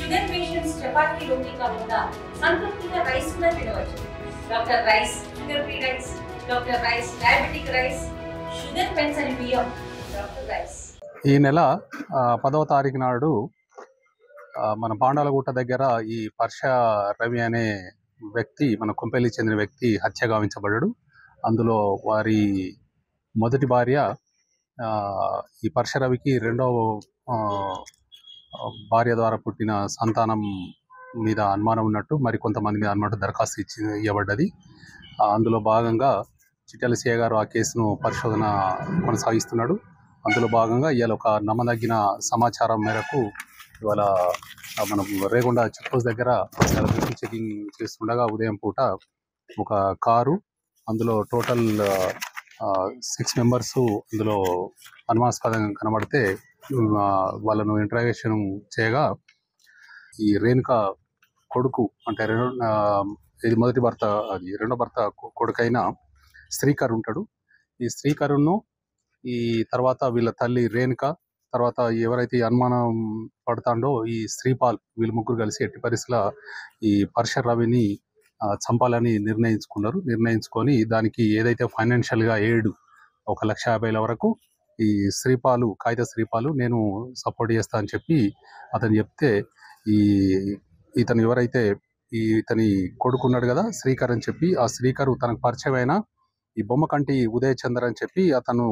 Sugar patients chapati రోటీ కాకుండా సంతృప్తిగా rice కూడా తినవచ్చు. Doctor rice, sugar free rice, doctor rice, diabetic rice, sugar పెంచని బియ్యం, డాక్టర్ రైస్. ఈ నెల 10వ తారీఖు నాడు మన పాండాలగుట్ట దగ్గర ఈ పర్ష రవి అనే వ్యక్తి, మన కుంపెల్లికి చెందిన వ్యక్తి హత్య గావించబడ్డాడు. అందులో వారి మొదటి భార్య ఈ పర్ష రవికి రెండవ భార్య ద్వారా పుట్టిన సంతానం మీద అనుమానం ఉన్నట్టు మరి కొంతమంది మీద అనుమానం దరఖాస్తు ఇవ్వబడ్డది. అందులో భాగంగా చిట్యాల సిఐ గారు ఆ కేసును పరిశోధన కొనసాగిస్తున్నాడు. అందులో భాగంగా ఇవాళ ఒక నమ్మదగిన సమాచారం మేరకు ఇవాళ మనం రేగొండ చెక్ పోస్ట్ దగ్గర చెకింగ్ చేస్తుండగా ఉదయం పూట ఒక కారు, అందులో టోటల్ 6 మెంబర్స్ అందులో అనుమానాస్పదంగా కనబడితే వాళ్ళను ఇంట్రాగేషన్ చేయగా ఈ రేణుక కొడుకు అంటే ఇది మొదటి భర్త, అది రెండో భర్త కొడుకైన శ్రీకర్ ఉంటాడు. ఈ శ్రీకరును ఈ తర్వాత వీళ్ళ తల్లి రేణుక, తర్వాత ఎవరైతే అనుమానం పడతాడో ఈ శ్రీపాల్, వీళ్ళు ముగ్గురు కలిసి ఎట్టి పరిస్థితుల్లో ఈ పర్ష రవిని చంపాలని నిర్ణయించుకొని దానికి ఏదైతే ఫైనాన్షియల్గా ఎయిడ్ 1,50,000 వరకు ఈ శ్రీపాలు, కాగిత శ్రీపాలు నేను సపోర్ట్ చేస్తా అని చెప్పి అతను చెప్తే, ఇతను ఎవరైతే ఇతని కొడుకున్నాడు కదా శ్రీకర్ అని చెప్పి, ఆ శ్రీకర్ తనకు పరిచయమైన ఈ బొమ్మకంటి ఉదయ్ చందర్ అని చెప్పి అతను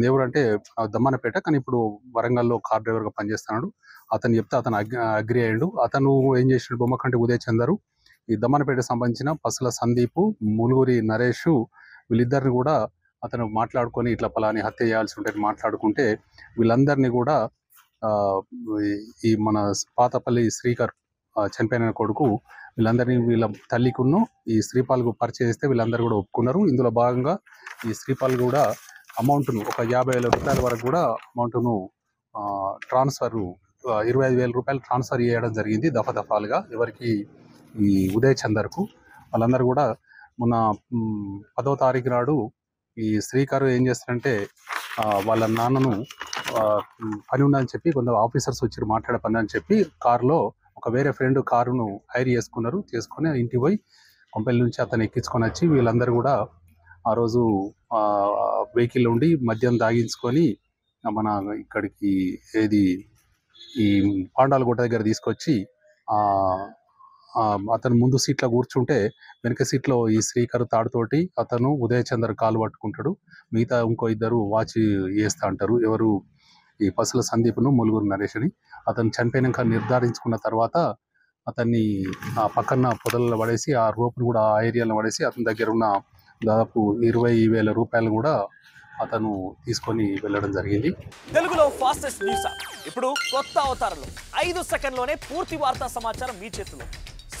ఎవరంటే దమ్మన్నపేట, కానీ ఇప్పుడు వరంగల్లో కార్ డ్రైవర్గా పనిచేస్తున్నాడు. అతను చెప్తే అతను అగ్రి అయ్యాడు. అతను ఏం చేసాడు, బొమ్మకంటి ఉదయ్ చందరు ఈ దమ్మన్నపేట సంబంధించిన పసుల సందీపు, ములుగురి నరేష్, వీళ్ళిద్దరిని కూడా అతను మాట్లాడుకొని ఇట్లా పలాని హత్య చేయాల్సి ఉంటుంది మాట్లాడుకుంటే, వీళ్ళందరినీ కూడా ఈ మన పాతపల్లి శ్రీకర్ చనిపోయిన కొడుకు వీళ్ళందరినీ వీళ్ళ తల్లికును ఈ శ్రీపాల్కు పరిచయం చేస్తే వీళ్ళందరూ కూడా ఒప్పుకున్నారు. ఇందులో భాగంగా ఈ శ్రీపాల్ కూడా అమౌంట్ను ఒక 50,000 రూపాయల వరకు కూడా అమౌంట్ను ట్రాన్స్ఫర్ 25,000 రూపాయలు ట్రాన్స్ఫర్ చేయడం జరిగింది దఫాలుగా ఎవరికి, ఈ ఉదయ్ చందర్కు. వాళ్ళందరూ కూడా మొన్న 10వ తారీఖు నాడు ఈ శ్రీకారు ఏం చేస్తారంటే వాళ్ళ నాన్నను పని ఉందని చెప్పి కొంత ఆఫీసర్స్ వచ్చి మాట్లాడే పని అని చెప్పి కారులో ఒక వేరే ఫ్రెండ్ కారును హైర్ చేసుకొని ఇంటికి పోయి కొంపల్లి నుంచి అతను ఎక్కించుకొని వచ్చి వీళ్ళందరూ కూడా ఆ రోజు వెహికల్ ఉండి మద్యం తాగించుకొని మన ఇక్కడికి ఈ పాండాలగుట్ట దగ్గర తీసుకొచ్చి అతను ముందు సీట్లో కూర్చుంటే వెనక సీట్లో ఈ శ్రీకర్ తాడుతోటి అతను ఉదయ్ చందర్ కాలు పట్టుకుంటాడు. మిగతా ఇంకో ఇద్దరు వాచ్ వేస్తా అంటారు. ఎవరు, ఈ పసుల సందీప్ను, ములుగురు నరేష్ అని. అతను చనిపోయినాక నిర్ధారించుకున్న తర్వాత అతన్ని ఆ పక్కన పొదలలో పడేసి ఆ రోప్ను కూడా ఆ ఏరియాలో పడేసి అతని దగ్గర ఉన్న దాదాపు 20,000 రూపాయలు కూడా అతను తీసుకొని వెళ్ళడం జరిగింది. తెలుగులో ఫాస్టెస్ట్ న్యూస్ ఇప్పుడు కొత్త అవతారంలో 5 సెకండ్లోనే పూర్తి వార్తా సమాచారం మీ చేతిలో.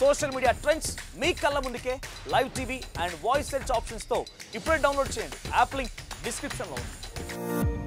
సోషల్ మీడియా ట్రెండ్స్ మీ కళ్ళ ముందుకే live TV and voice search ఆప్షన్స్తో ఇప్పుడే డౌన్లోడ్ చేయండి. యాప్ లింక్ డిస్క్రిప్షన్లో ఉంది.